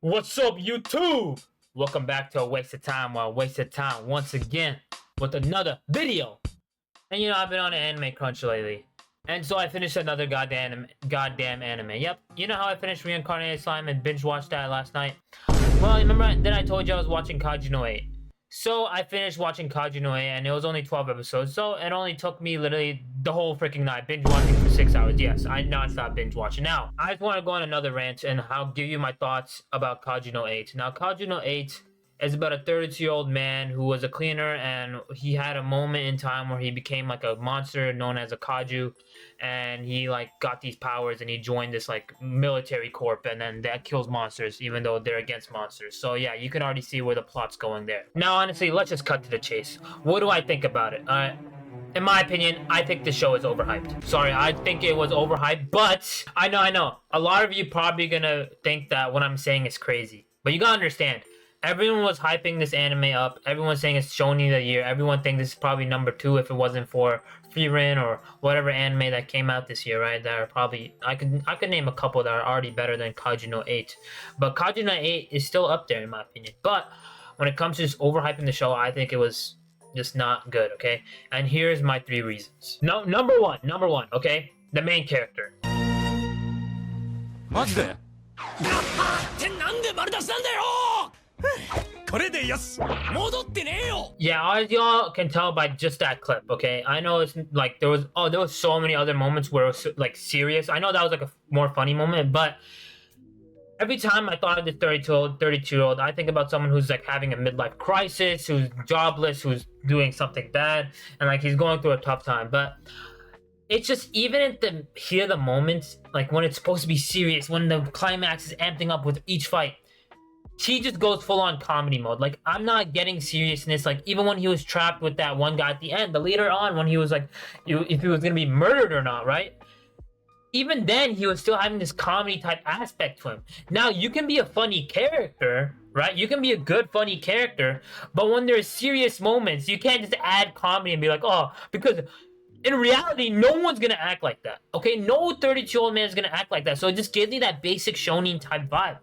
What's up, YouTube? Welcome back to A Waste of Time while Wasted Time once again with another video. And I've been on an anime crunch lately. And so I finished another goddamn anime. Yep, you know how I finished Reincarnated Slime and binge watched that last night? Well, remember then I told you I was watching Kaiju No.8. So I finished watching Kaiju No.8 and it was only 12 episodes. So it only took me literally the whole freaking night binge watching for 6 hours. Yes, I non-stop binge watching. Now, I just want to go on another rant and I'll give you my thoughts about Kaiju No.8. Now, Kaiju No.8 is about a 32-year-old man who was a cleaner, and he had a moment in time where he became like a monster known as a Kaiju, and he like got these powers and he joined this like military corp, and then that kills monsters even though they're against monsters. So yeah, you can already see where the plot's going there. Now honestly, let's just cut to the chase. What do I think about it? In my opinion, I think the show is overhyped. Sorry, I think it was overhyped, but I know. A lot of you probably gonna think that what I'm saying is crazy. But you gotta understand, everyone was hyping this anime up. Everyone's saying it's Shonen of the year. Everyone thinks this is probably number 2 if it wasn't for Frieren or whatever anime that came out this year, right? That are probably I could name a couple that are already better than Kaiju No.8. But Kaiju No.8 is still up there in my opinion. But when it comes to just overhyping the show, I think it was just not good, okay? And here's my 3 reasons. No, number one, okay? The main character. マジでってなんで丸出しなんだよこれでよし戻ってねえよ Yeah, as y'all can tell by just that clip, okay? I know it's like there was so many other moments where it was like serious. I know that was like a more funny moment, but every time I thought of this 32-year-old, I think about someone who's like having a midlife crisis, who's jobless, who's doing something bad, and like he's going through a tough time. But it's just even at the heat of the moments, like when it's supposed to be serious, when the climax is amping up with each fight, he just goes full on comedy mode. Like, I'm not getting seriousness. Like, even when he was trapped with that one guy at the end, but later on when he was like, if he was gonna be murdered or not, right? Even then, he was still having this comedy type aspect to him. Now, you can be a funny character, right? You can be a good funny character, but when there's serious moments, you can't just add comedy and be like, oh, because in reality, no one's gonna act like that. Okay, no 32-year-old man is gonna act like that. So it just gives me that basic shonen type vibe.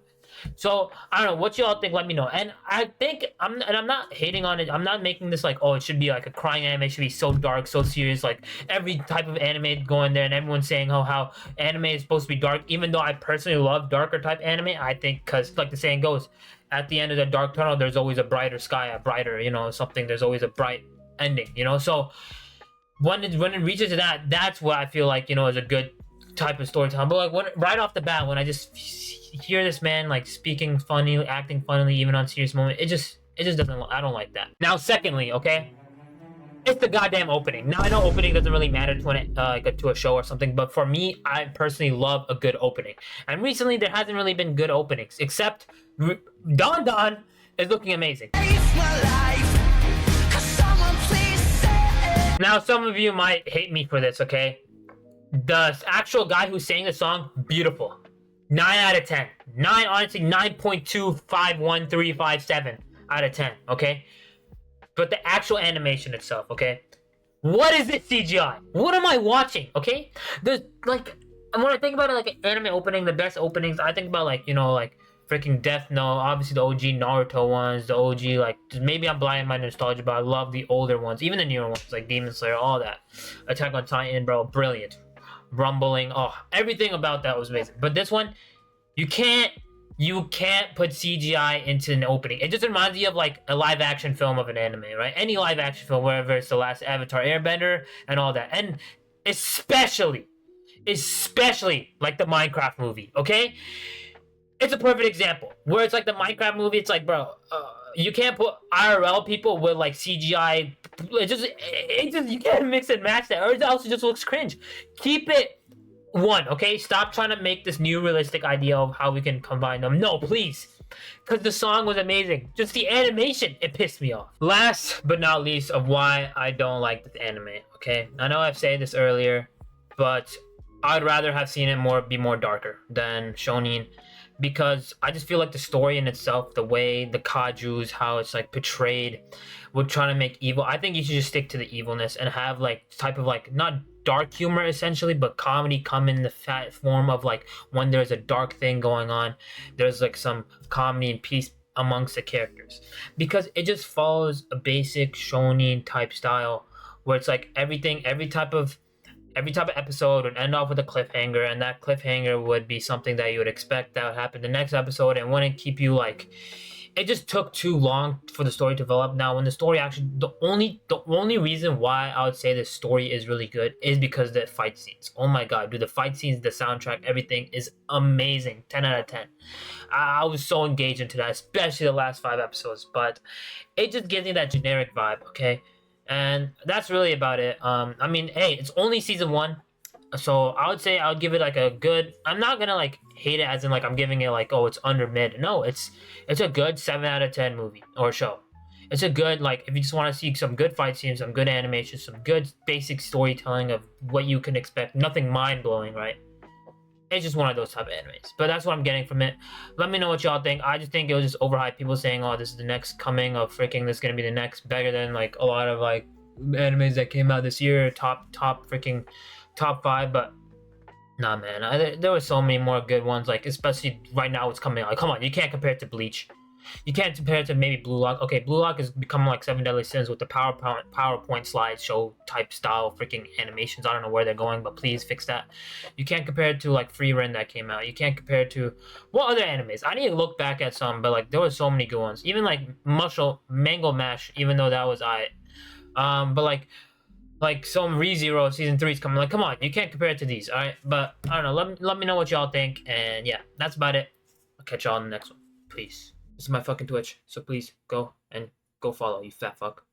So I don't know what y'all think. Let me know. And I think I'm not hating on it. I'm not making this like, oh, it should be like a crying anime. It should be so dark, so serious. Like every type of anime going there, and everyone's saying how anime is supposed to be dark. Even though I personally love darker type anime, I think because like the saying goes, at the end of the dark tunnel, there's always a brighter sky, a brighter something. There's always a bright ending. So when it reaches to that, that's what I feel like is a good type of storytelling. But like right off the bat, when I just hear this man like speaking funny, acting funnily, even on serious moment, it just doesn't. I don't like that. Now, secondly, okay, it's the goddamn opening. Now I know opening doesn't really matter to a show or something, but for me, I personally love a good opening. And recently, there hasn't really been good openings, except Don is looking amazing. Now, some of you might hate me for this, okay? The actual guy who sang the song, beautiful. 9 out of 10. 9, honestly, 9.251357 out of 10, okay? But the actual animation itself, okay? What is this CGI? What am I watching, okay? There's, like, when I think about it, like, an anime opening, the best openings, I think about, like, like, freaking Death Note, obviously the OG Naruto ones, the OG, like, maybe I'm blind in my nostalgia, but I love the older ones, even the newer ones, like Demon Slayer, all that. Attack on Titan, bro, brilliant. Rumbling, everything about that was amazing. But this one, you can't put CGI into an opening. It just reminds you of like a live action film of an anime, right? Any live action film, wherever it's the last Avatar Airbender and all that. And especially like the Minecraft movie, okay? It's a perfect example where it's like the Minecraft movie. It's like, bro, you can't put IRL people with like CGI. It just you can't mix and match that, or else it just looks cringe. Keep it one, okay? Stop trying to make this new realistic idea of how we can combine them. No, please, because the song was amazing. Just the animation, it pissed me off. Last but not least of why I don't like this anime. Okay, I know I've said this earlier, but I'd rather have seen it be more darker than shonen. Because I just feel like the story in itself, the way the Kaijus, how it's like portrayed, we're trying to make evil. I think you should just stick to the evilness and have like type of like not dark humor essentially, but comedy come in the fat form of like when there's a dark thing going on, there's like some comedy and peace amongst the characters, because it just follows a basic shonen type style where it's like every type of episode would end off with a cliffhanger, and that cliffhanger would be something that you would expect that would happen the next episode, and wouldn't keep you like. It just took too long for the story to develop. Now, when the story actually, the only reason why I would say the story is really good is because the fight scenes. Oh my god, dude, the fight scenes, the soundtrack, everything is amazing. 10 out of 10. I was so engaged into that, especially the last 5 episodes. But it just gives me that generic vibe, okay? And that's really about it. I mean, hey, it's only season 1, so I would say I would give it like a good. I'm not gonna like hate it as in like I'm giving it like, oh, it's under mid. No, it's a good 7 out of 10 movie or show. It's a good, like, if you just want to see some good fight scenes, some good animation, some good basic storytelling of what you can expect. Nothing mind blowing, right? It's just one of those type of animes. But that's what I'm getting from it. Let me know what y'all think. I just think it was just overhyped. People saying, oh, this is the next coming of freaking, this is gonna be the next better than like a lot of like animes that came out this year, top freaking top 5. But nah, man, there were so many more good ones, like especially right now what's coming out. Like, come on, you can't compare it to Bleach. You can't compare it to maybe Blue Lock. Okay, Blue Lock is becoming like Seven Deadly Sins with the PowerPoint slideshow type style freaking animations. I don't know where they're going, but please fix that. You can't compare it to like Free Ren that came out. You can't compare it to what other animes. I need to look back at some, but like there were so many good ones. Even like Mango Mash, even though that was but like some ReZero season 3 is coming. Like, come on, you can't compare it to these. All right, but I don't know. Let me know what y'all think, and yeah, that's about it. I'll catch y'all in the next one. Peace. This is my fucking Twitch, so please go follow, you fat fuck.